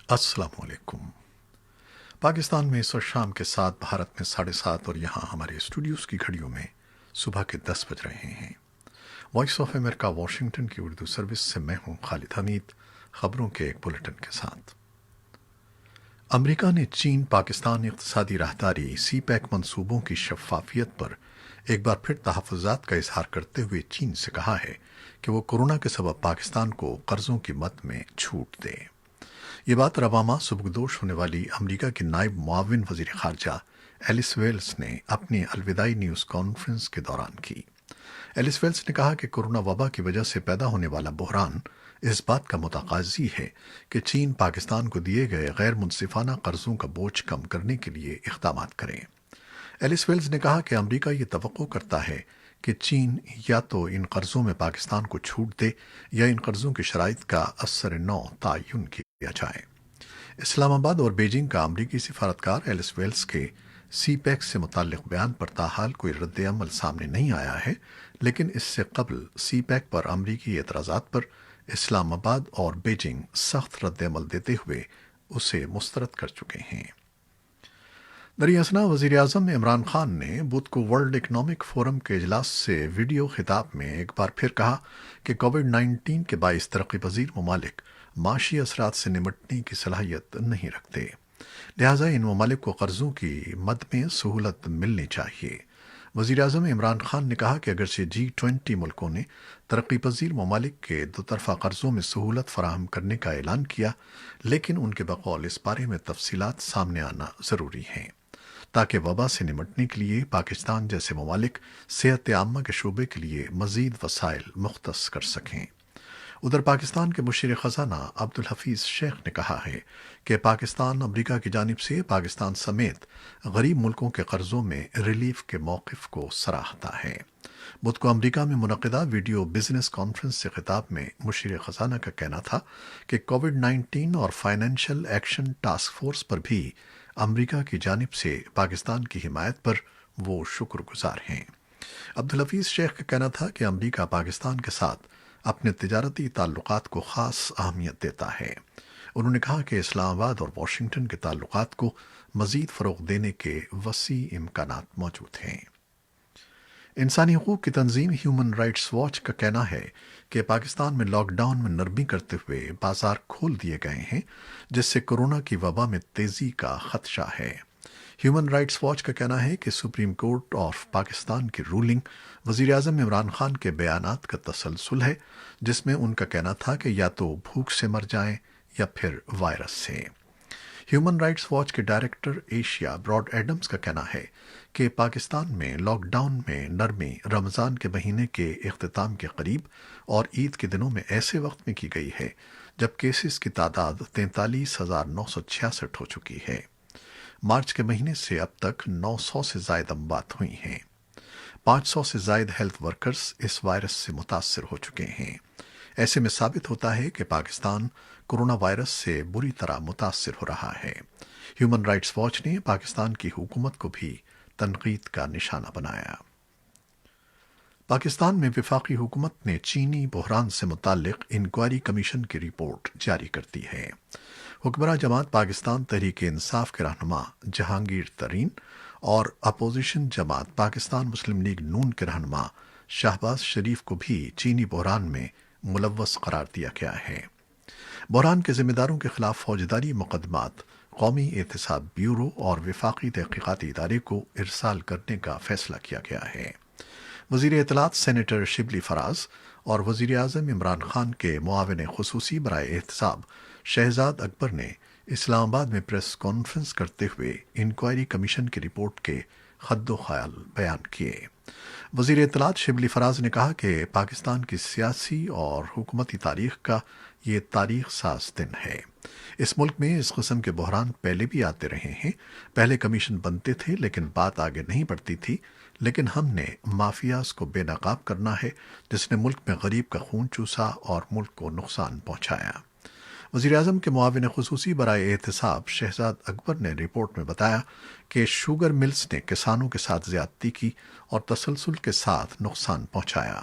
अस्सलाम वालेकुम। पाकिस्तान में इस वक्त शाम के 7, भारत में 7:30 और यहाँ हमारे स्टूडियोज़ की घड़ियों में सुबह के 10 बज रहे हैं। वॉइस ऑफ अमेरिका वाशिंगटन की उर्दू सर्विस से मैं हूँ खालिद हमीद, खबरों के एक बुलेटिन के साथ। अमेरिका ने चीन पाकिस्तान इक़्तिसादी राहदारी सी पैक मंसूबों की शफ़ाफ़ियत पर एक बार फिर तहफ़्फ़ुज़ात का इजहार करते हुए चीन से कहा है कि वो कोरोना के सबब पाकिस्तान को कर्ज़ों की मद में छूट दे। ये बात रवामा सुबकदोश होने वाली अमेरिका की नायब मुआविन वज़ीर ख़ारजा एलिस वेल्स ने अपनी अलविदाई न्यूज़ कॉन्फ्रेंस के दौरान की। एलिस वेल्स ने कहा कि कोरोना वबा की वजह से पैदा होने वाला बहरान इस बात का मुतकाज़ी है कि चीन पाकिस्तान को दिए गए गैर मुनसिफाना कर्ज़ों का बोझ कम करने के लिए इक़दाम करें। एलिस वेल्स ने कहा कि अमेरिका ये तवक्को करता है कि चीन या तो इन कर्ज़ों में पाकिस्तान को छूट दे या इन कर्ज़ों की शराइत का असर नौ तयन किया जाए। इस्लामाबाद और बीजिंग का अमरीकी सिफारतकार एलिस वेल्स के सी पैक से मुताल्लिक़ बयान पर ताहाल कोई रद्द अमल सामने नहीं आया है, लेकिन इससे कबल सी पैक पर अमरीकी एतराज़ात पर इस्लामाबाद और बीजिंग सख्त रद्द अमल देते हुए उसे मुस्तरद कर चुके हैं। दरअसल वज़ीर आज़म इमरान खान ने बुध को वर्ल्ड इकनॉमिक फोरम के इजलास से वीडियो खिताब में एक बार फिर कहा कि कोविड-19 के बाइस तरक्की पजीर ममालिक माशी असरात से निमटने की सलाहियत नहीं रखते, लिहाजा इन ममालिक को कर्ज़ों की मद में सहूलत मिलनी चाहिए। वज़ीर आज़म इमरान खान ने कहा कि अगरचे G20 मुल्कों ने तरक्की पजीर ममालिक के दोतरफ़ा कर्ज़ों में सहूलत फराहम करने का ऐलान किया, लेकिन उनके बकौल इस बारे में तफसीलात सामने आना ज़रूरी हैं ताकि वबा से निमटने के लिए पाकिस्तान जैसे ममालिक सेहत आम्मा के शोबे के लिए मज़ीद वसाइल मुख्तस कर सकें। उधर पाकिस्तान के मुशीर ख़ज़ाना अब्दुल हफीज़ शेख ने कहा है कि पाकिस्तान अमरीका की जानिब से पाकिस्तान समेत गरीब मुल्कों के कर्ज़ों में रिलीफ के मौक़िफ़ को सराहता है। बुध को अमरीका में मुनक़िदा वीडियो बिजनेस कॉन्फ्रेंस से खिताब में मुशीर ख़ज़ाना का कहना था कि कोविड-19 और फाइनेंशियल एक्शन टास्क फोर्स पर भी अमरीका की जानिब से पाकिस्तान की हिमायत पर वो शुक्रगुजार हैं। अब्दुल हफीज़ शेख का कहना था कि अमरीका पाकिस्तान के साथ अपने तिजारती ताल्लुकात को ख़ास अहमियत देता है। उन्होंने कहा कि इस्लामाबाद और वाशिंगटन के ताल्लुकात को मज़ीद फ़रोग़ देने के वसी इम्कानात मौजूद हैं। इंसानी हकूक़ की तंजीम ह्यूमन राइट्स वॉच का कहना है कि पाकिस्तान में लॉकडाउन में नरमी करते हुए बाजार खोल दिए गए हैं, जिससे कोरोना की वबा में तेज़ी का खदशा है। ह्यूमन राइट्स वॉच का कहना है कि सुप्रीम कोर्ट ऑफ पाकिस्तान की रूलिंग वज़ीर आज़म इमरान खान के बयानात का तसलसल है, जिसमें उनका कहना था कि या तो भूख से मर जाएं या फिर वायरस से। ह्यूमन राइट्स वॉच के डायरेक्टर एशिया ब्रॉड एडम्स का कहना है कि पाकिस्तान में लॉकडाउन में नरमी रमज़ान के महीने के इख्तिताम के करीब और ईद के दिनों में ऐसे वक्त में की गई है जब केसेस की तादाद 43,966 हो चुकी है। मार्च के महीने से अब तक 900 से ज़ायद अमवात हुई हैं। 500 से ज़ायद हेल्थ वर्कर्स इस वायरस से मुतासर हो चुके हैं। ऐसे में साबित होता है कि पाकिस्तान कोरोना वायरस से बुरी तरह मुतासर हो रहा है। ह्यूमन राइट्स वॉच ने पाकिस्तान की हुकूमत को भी तनकीद का निशाना बनाया। पाकिस्तान में वफाकी हुकूमत ने चीनी बहरान से मुताल्लिक इंक्वायरी कमीशन की रिपोर्ट जारी कर दी है। हुक्मरान जमात पाकिस्तान तहरीक इंसाफ के रहनुमा जहांगीर तरीन और अपोजिशन जमात पाकिस्तान मुस्लिम लीग नून के रहनुमा शहबाज शरीफ को भी चीनी बहरान में मुलव्वस करार दिया गया है। बहरान के जिम्मेदारों के खिलाफ फौजदारी मुकदमात कौमी एहतसाब ब्यूरो और वफाकी तहकीकाती इदारे को इरसाल करने का फैसला किया गया है। वज़ीर इत्तलात सेनेटर शिबली फराज और वज़ीर आज़म इमरान खान के मुआविन खुसूसी बराए एहतसाब शहजाद अकबर ने इस्लामाबाद में प्रेस कॉन्फ्रेंस करते हुए इंक्वायरी कमीशन की रिपोर्ट के खद्दो ख्याल बयान किए। वज़ीर इत्तलात शिबली फराज ने कहा कि पाकिस्तान की सियासी और हुकूमती तारीख का ये तारीख साज दिन है। इस मुल्क में इस किस्म के बहरान पहले भी आते रहे हैं। पहले कमीशन बनते थे लेकिन बात आगे नहीं बढ़ती थी, लेकिन हमने माफियाज को बेनकाब करना है जिसने मुल्क में गरीब का खून चूसा और मुल्क को नुकसान पहुंचाया। وزیر اعظم کے معاون خصوصی برائے احتساب شہزاد اکبر نے رپورٹ میں بتایا کہ شوگر ملز نے کسانوں کے ساتھ زیادتی کی اور تسلسل کے ساتھ نقصان پہنچایا۔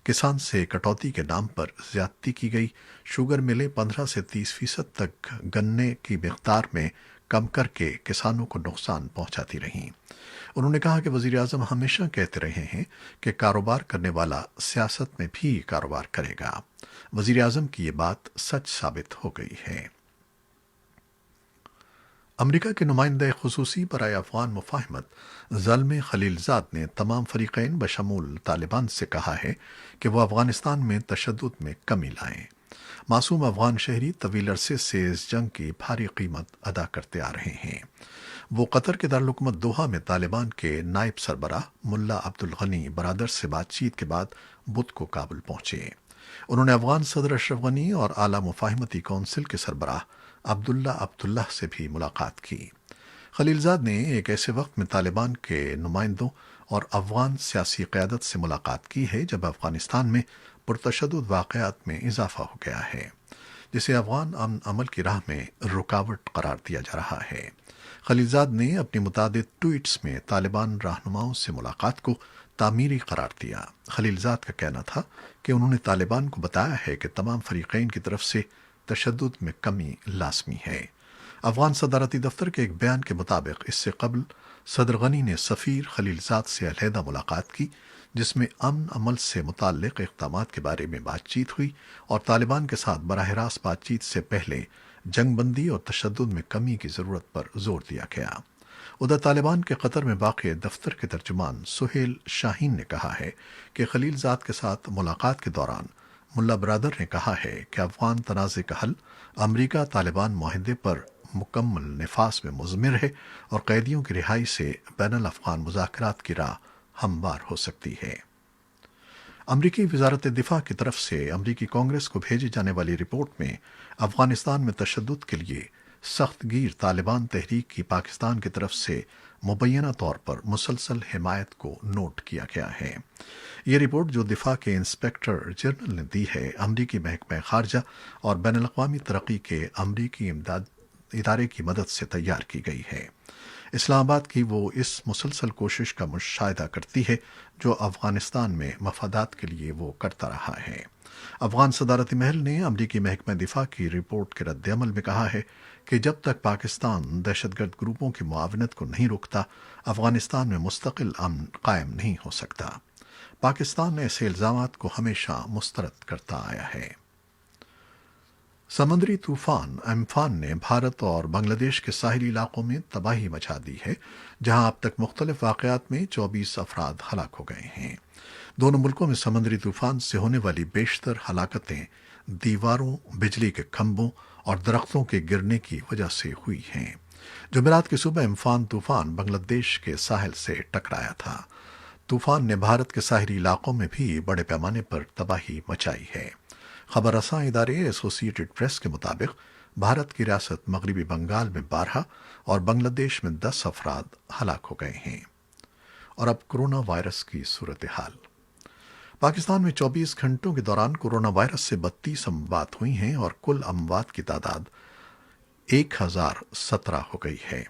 کسان سے کٹوتی کے نام پر زیادتی کی گئی۔ شوگر ملیں 15 سے 30% تک گنے کی مقدار میں کم کر کے کسانوں کو نقصان پہنچاتی رہیں۔ انہوں نے کہا کہ وزیر اعظم ہمیشہ کہتے رہے ہیں کہ کاروبار کرنے والا سیاست میں بھی کاروبار کرے گا۔ وزیر اعظم کی یہ بات سچ ثابت ہو گئی ہے۔ امریکہ کے نمائندہ خصوصی برائے افغان مفاہمت زلمے خلیل زاد نے تمام فریقین بشمول طالبان سے کہا ہے کہ وہ افغانستان میں تشدد میں کمی لائیں۔ معصوم افغان شہری طویل عرصے سے اس جنگ کی بھاری قیمت ادا کرتے آ رہے ہیں۔ وہ قطر کے دارالحکومت دوحہ میں طالبان کے نائب سربراہ ملا عبدالغنی برادر سے بات چیت کے بعد بدھ کو کابل پہنچے۔ انہوں نے افغان صدر اشرف غنی اور اعلیٰ مفاہمتی کونسل کے سربراہ عبداللہ سے بھی ملاقات کی۔ خلیل زاد نے ایک ایسے وقت میں طالبان کے نمائندوں اور افغان سیاسی قیادت سے ملاقات کی ہے جب افغانستان میں پرتشدد واقعات میں اضافہ ہو گیا ہے، جسے افغان امن عمل کی راہ میں رکاوٹ قرار دیا جا رہا ہے۔ خلیل زاد نے اپنی متعدد ٹویٹس میں طالبان رہنماؤں سے ملاقات کو تعمیری قرار دیا۔ خلیل زاد کا کہنا تھا کہ انہوں نے طالبان کو بتایا ہے کہ تمام فریقین کی طرف سے تشدد میں کمی لازمی ہے۔ افغان صدارتی دفتر کے ایک بیان کے مطابق اس سے قبل صدر غنی نے سفیر خلیل زاد سے علیحدہ ملاقات کی، جس میں امن عمل سے متعلق اقدامات کے بارے میں بات چیت ہوئی اور طالبان کے ساتھ براہ راست بات چیت سے پہلے جنگ بندی اور تشدد میں کمی کی ضرورت پر زور دیا گیا۔ ادھر طالبان کے قطر میں واقع دفتر کے ترجمان سہیل شاہین نے کہا ہے کہ خلیل زاد کے ساتھ ملاقات کے دوران ملا برادر نے کہا ہے کہ افغان تنازع کا حل امریکہ طالبان معاہدے پر مکمل نفاذ میں مضمر ہے اور قیدیوں کی رہائی سے بین الافغان مذاکرات کی راہ ہموار ہو سکتی ہے۔ امریکی وزارت دفاع کی طرف سے امریکی کانگریس کو بھیجی جانے والی رپورٹ میں افغانستان میں تشدد کے لیے سخت گیر طالبان تحریک کی پاکستان کی طرف سے مبینہ طور پر مسلسل حمایت کو نوٹ کیا گیا ہے۔ یہ رپورٹ جو دفاع کے انسپیکٹر جنرل نے دی ہے، امریکی محکمہ خارجہ اور بین الاقوامی ترقی کے امریکی امداد ادارے کی مدد سے تیار کی گئی ہے۔ اسلام آباد کی وہ اس مسلسل کوشش کا مشاہدہ کرتی ہے جو افغانستان میں مفادات کے لیے وہ کرتا رہا ہے۔ افغان صدارتی محل نے امریکی محکمہ دفاع کی رپورٹ کے رد عمل میں کہا ہے کہ جب تک پاکستان دہشت گرد گروپوں کی معاونت کو نہیں روکتا، افغانستان میں مستقل امن قائم نہیں ہو سکتا۔ پاکستان ایسے الزامات کو ہمیشہ مسترد کرتا آیا ہے۔ سمندری طوفان امفان نے بھارت اور بنگلہ دیش کے ساحلی علاقوں میں تباہی مچا دی ہے، جہاں اب تک مختلف واقعات میں 24 افراد ہلاک ہو گئے ہیں۔ دونوں ملکوں میں سمندری طوفان سے ہونے والی بیشتر ہلاکتیں دیواروں، بجلی کے کھمبوں اور درختوں کے گرنے کی وجہ سے ہوئی ہیں۔ جمعرات کی صبح امفان طوفان بنگلہ دیش کے ساحل سے ٹکرایا تھا۔ طوفان نے بھارت کے ساحلی علاقوں میں بھی بڑے پیمانے پر تباہی مچائی ہے۔ خبر رساں ادارے ایسوسی ایٹڈ پریس کے مطابق بھارت کی ریاست مغربی بنگال میں 12 اور بنگلہ دیش میں 10 افراد ہلاک ہو گئے ہیں۔ اور اب کورونا وائرس کی صورتحال۔ پاکستان میں 24 گھنٹوں کے دوران کورونا وائرس سے 32 اموات ہوئی ہیں اور کل اموات کی تعداد 1017 ہو گئی ہے۔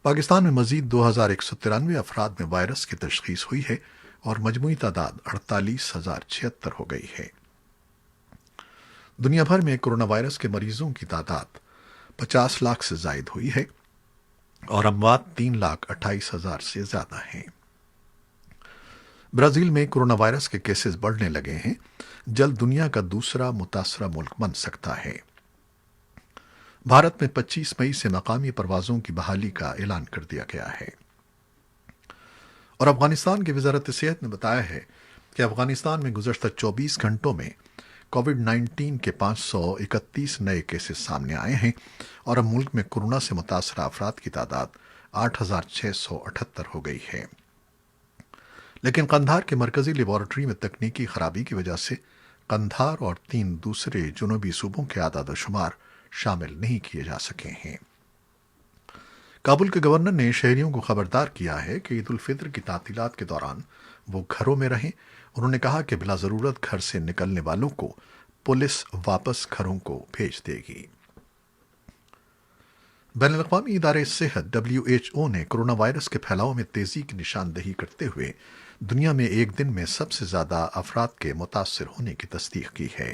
پاکستان میں مزید 2193 افراد میں وائرس کی تشخیص ہوئی ہے اور مجموعی تعداد 48,076 ہو گئی ہے۔ دنیا بھر میں کورونا وائرس کے مریضوں کی تعداد 50 لاکھ سے زائد ہوئی ہے اور اموات 3,28,000 سے زیادہ ہیں۔ برازیل میں کورونا وائرس کے کیسز بڑھنے لگے ہیں، جلد دنیا کا دوسرا متاثرہ ملک بن سکتا ہے۔ بھارت میں 25 مئی سے مقامی پروازوں کی بحالی کا اعلان کر دیا گیا ہے۔ اور افغانستان کی وزارت صحت نے بتایا ہے کہ افغانستان میں گزشتہ 24 گھنٹوں میں کووڈ 19 کے 531 نئے کیسز سامنے آئے ہیں اور اب ملک میں کورونا سے متاثرہ افراد کی تعداد 8,678 ہو گئی ہے۔ لیکن قندھار کے مرکزی لیبارٹری میں تکنیکی خرابی کی وجہ سے قندھار اور 3 دوسرے جنوبی صوبوں کے اعداد و شمار شامل نہیں کیے جا سکے ہیں۔ کابل کے گورنر نے شہریوں کو خبردار کیا ہے کہ عید الفطر کی تعطیلات کے دوران وہ گھروں میں رہیں۔ انہوں نے کہا کہ بلا ضرورت گھر سے نکلنے والوں کو पुलिस वापस घरों को भेज देगी। बैनुल-अक़वामी इदारे सेहत WHO ने कोरोना वायरस के फैलाव में तेज़ी की निशानदेही करते हुए दुनिया में एक दिन में सबसे ज़्यादा अफराद के मुतासर होने की तस्दीक की है।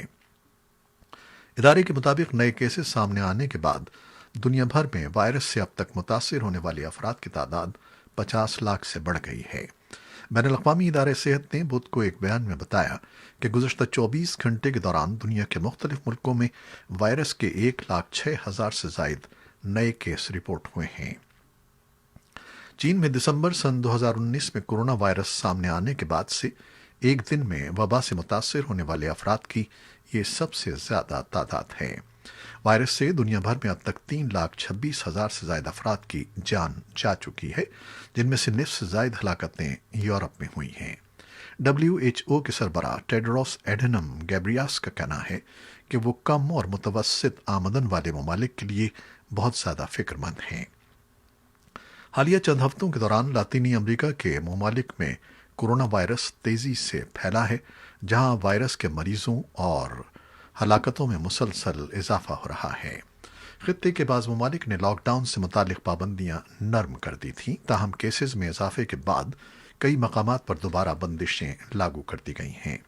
इदारे के मुताबिक नए केसेस सामने आने के बाद दुनिया भर में वायरस से अब तक मुतासर होने वाले अफराद की तादाद 50 लाख से बढ़ गई है। बैनुल-अक़वामी इदारे सेहत ने बुध को एक बयान में बताया कि गुज़श्ता 24 घंटे के दौरान दुनिया के मुख्तलिफ मुल्कों में वायरस के 1,06,000 से ज़ायद नए केस रिपोर्ट हुए हैं। चीन में दिसंबर सन 2019 में कोरोना वायरस सामने आने के बाद से एक दिन में वबा से मुतासर होने वाले अफराद की ये सबसे ज़्यादा तादाद है। वायरस से दुनिया भर में अब तक 3,26,000 से ज़्यादा अफराद की जान जा चुकी है, जिनमें से निस्फ से ज़ायद हलाकतें यूरोप में हुई हैं। WHO के सरबराह टेड्रोस एडनम गैब्रियास का कहना है कि वो कम और मुतवस्सित आमदन वाले ममालिक के लिए बहुत ज़्यादा फिक्रमंद हैं। हालिया चंद हफ्तों के दौरान लातीनी अमेरिका के ममालिक में कोरोना वायरस तेज़ी से फैला है, जहां वायरस के मरीजों और हलाकतों में मुसलसल इजाफा हो रहा है। खित्ते के बाज़ ममालिक ने लॉकडाउन से मुतालिक पाबंदियां नरम कर दी थीं, ताहम केसेस में इजाफे के बाद कई मकामात पर दोबारा बंदिशें लागू कर दी गई हैं।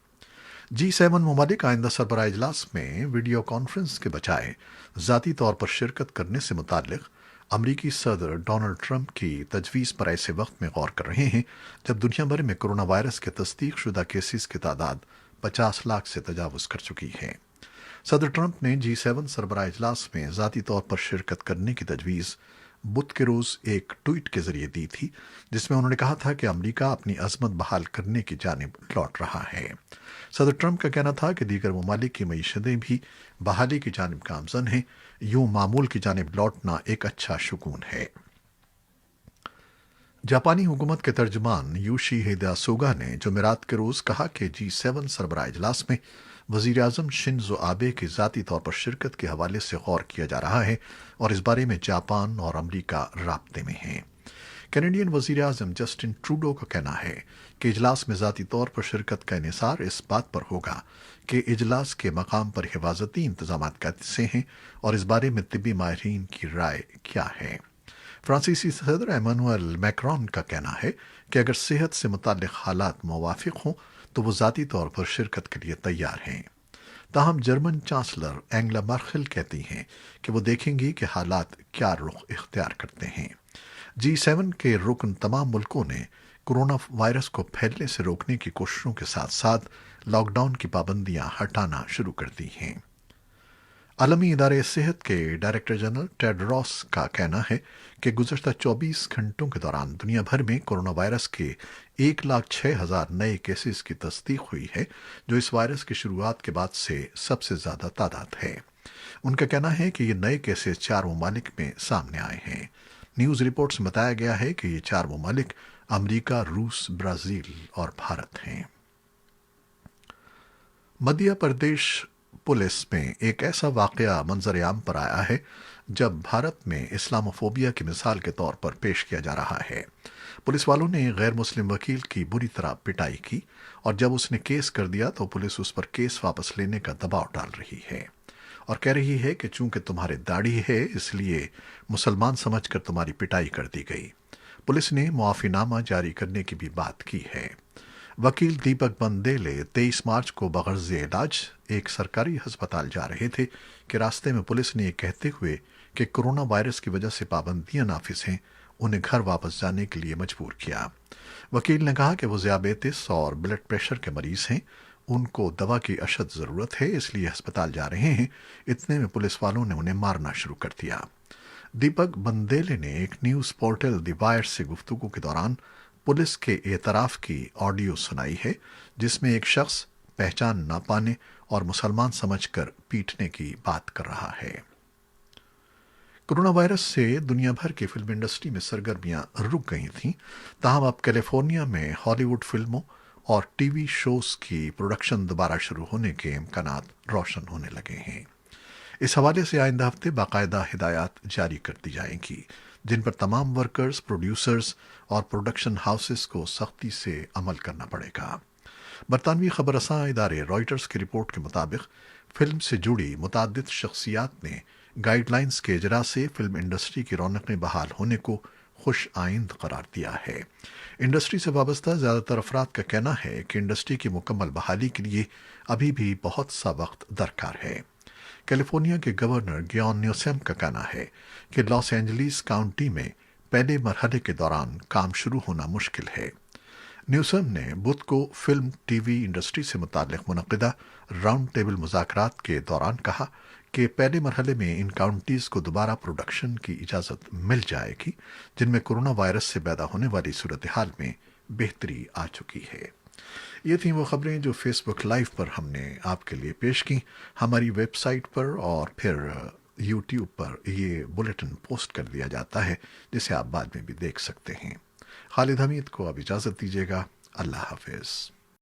G7 ममालिक आइंदा सरबराह इजलास में वीडियो कॉन्फ्रेंस के बजाय ज़ाती तौर पर शिरकत करने से मुतालिक अमरीकी सदर डोनाल्ड ट्रंप की तजवीज़ पर ऐसे वक्त में गौर कर रहे हैं जब दुनिया भर में कोरोना वायरस के तस्दीक शुदा केसेस की तादाद 50 लाख से तजावुज़ कर चुकी है। सदर ट्रंप ने G7 सरबराह इजलास में ज़ाती तौर पर शिरकत करने की तजवीज़ बुध के रोज़ एक ट्वीट के जरिए दी थी, जिसमें उन्होंने कहा था कि अमरीका अपनी अज़मत बहाल करने की जानिब लौट रहा है। सदर ट्रंप का कहना था कि दीगर ममालिक की मईशतें भी बहाली की जानिब गामज़न हैं, यूं मामूल की जानिब लौटना एक अच्छा शुकून है। जापानी हुकूमत के तर्जमान योशिहिदे सुगा ने जुमेरात के रोज़ कहा कि G7 सरबराह इजलास में वज़ीर आज़म शिंजो आबे की ज़ाती तौर पर शिरकत के हवाले से गौर किया जा रहा है और इस बारे में जापान और अमरीका राब्ते में हैं। कैनेडियन वज़ीर आज़म जस्टिन ट्रूडो का कहना है कि इजलास में ज़ाती तौर पर शिरकत का इन्हिसार इस बात पर होगा कि इजलास के मकाम पर हिफाजती इंतजाम कैसे हैं और इस बारे में तिब्बी माहिरीन की राय क्या है। फ्रांसीसी सदर एमानुएल मैक्रोन का कहना है कि अगर सेहत से मुताल्लिक़ हालात मुवाफिक हों तो वो ज़ाती तौर पर शिरकत के लिए तैयार हैं। ताहम जर्मन चांसलर एंगला मर्केल कहती हैं कि वो देखेंगी कि हालात क्या रुख इख्तियार करते हैं। G7 के रुकन तमाम मुल्कों ने कोरोना वायरस को फैलने से रोकने की कोशिशों के साथ साथ लॉकडाउन की पाबंदियां हटाना शुरू कर दी हैं। आलमी इदारे सेहत के डायरेक्टर जनरल टेड्रोस का कहना है कि गुज़श्ता 24 घंटों के दौरान दुनिया भर में कोरोना वायरस के 1,06,000 नए केसेस की तस्दीक हुई है, जो इस वायरस की शुरुआत के बाद से सबसे ज़्यादा तादाद है। उनका कहना है कि ये नए केसेस 4 ममालिक में सामने आए हैं। न्यूज़ रिपोर्ट्स में बताया गया है कि ये 4 ममालिक अमरीका, रूस, ब्राज़ील और भारत हैं। मध्य प्रदेश पुलिस में एक ऐसा वाक़या मंजर आम पर आया है जब भारत में इस्लामोफोबिया की मिसाल के तौर पर पेश किया जा रहा है। पुलिस वालों ने गैर मुस्लिम वकील की बुरी तरह पिटाई की और जब उसने केस कर दिया तो पुलिस उस पर केस वापस लेने का दबाव डाल रही है और कह रही है कि चूंकि तुम्हारी दाढ़ी है इसलिए मुसलमान समझकर तुम्हारी पिटाई कर दी गई। पुलिस ने मुआफ़ीनामा जारी करने की भी बात की है। वकील दीपक बंदेले 23 मार्च को बगर्ज़ इलाज एक सरकारी अस्पताल जा रहे थे कि रास्ते में पुलिस ने ये कहते हुए कि कोरोना वायरस की वजह से पाबंदियां नाफिज हैं, उन्हें घर वापस जाने के लिए मजबूर किया। वकील ने कहा कि वो ज़ियाबेतिस और ब्लड प्रेशर के मरीज़ हैं, उनको दवा की अशद ज़रूरत है, इसलिए अस्पताल जा रहे हैं। इतने में पुलिस वालों ने उन्हें मारना शुरू कर दिया। दीपक बंदेले ने एक न्यूज़ पोर्टल द वायर से गुफ्तगू के दौरान पुलिस के एतराफ़ की ऑडियो सुनाई है, जिसमें एक शख्स पहचान ना पाने और मुसलमान समझकर पीटने की बात कर रहा है। कोरोना वायरस से दुनिया भर की फिल्म इंडस्ट्री में सरगर्मियां रुक गई थीं, ताहम अब कैलिफोर्निया में हॉलीवुड फिल्मों और टीवी शोज की प्रोडक्शन दोबारा शुरू होने के इम्कानात रोशन होने लगे हैं। इस हवाले से आइंदा हफ्ते बाकायदा हिदायत जारी कर दी जाएंगी, जिन पर तमाम वर्कर्स, प्रोड्यूसर्स और प्रोडक्शन हाउसेस को सख्ती से अमल करना पड़ेगा। बरतानवी खबरसां इदारे रॉयटर्स की रिपोर्ट के मुताबिक फिल्म से जुड़ी मुताद्दिद शख्सियात ने गाइडलाइंस के इजरा से फिल्म इंडस्ट्री की रौनकें बहाल होने को खुश आइंद करार दिया है। इंडस्ट्री से वाबस्ता ज़्यादातर अफराद का कहना है कि इंडस्ट्री की मुकम्मल बहाली के लिए अभी भी बहुत सा वक्त दरकार है। कैलिफोर्निया के गवर्नर गियोन न्यूसैम का कहना है कि लॉस एंजलिस काउंटी में पहले मरहले के दौरान काम शुरू होना मुश्किल है। न्यूसम ने बुध को फिल्म टीवी इंडस्ट्री से मुताल्लिक मुनक़िदा राउंड टेबल मुज़ाकरात के दौरान कहा कि पहले मरहले में इन काउंटीज़ को दोबारा प्रोडक्शन की इजाज़त मिल जाएगी जिनमें कोरोना वायरस से पैदा होने वाली सूरत हाल में बेहतरी आ चुकी है। ये थी वो खबरें जो फेसबुक लाइव पर हमने आपके लिए पेश की। हमारी वेबसाइट पर और फिर यूट्यूब पर ये बुलेटिन पोस्ट कर दिया जाता है जिसे आप बाद में भी देख सकते हैं। खालिद हमीद को अब इजाज़त दीजिएगा। अल्लाह हाफिज़।